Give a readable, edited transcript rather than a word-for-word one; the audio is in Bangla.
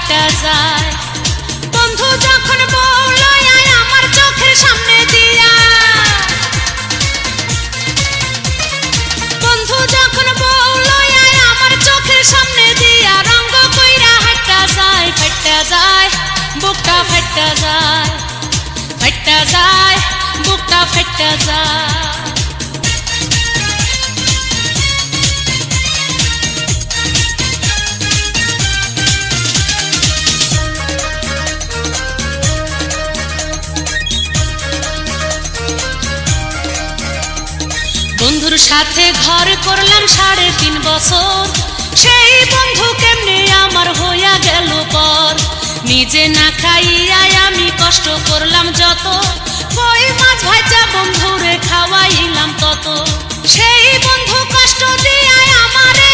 ফাইটা যায়। বন্ধু যখন বউ লইয়া আমার চোখের সামনে দিয়া, বন্ধু যখন বউ লইয়া আমার চোখের সামনে দিয়া রঙ্গ কইরা হাইটা যায়, ফাইটা যায় বুকটা ফাইটা যায়, ফাইটা যায় বুকটা ফাইটা যায়। বন্ধুর সাথে ঘর করলাম 3.5 বছর, সেই বন্ধু কেমনে আমার হইয়া গেল পর। নিজে না খাইয়া আমি কষ্ট করলাম যত, কই মাছ ভাজা বন্ধুরে খাওয়াইলাম তত। সেই বন্ধু কষ্ট দিয়া আমারে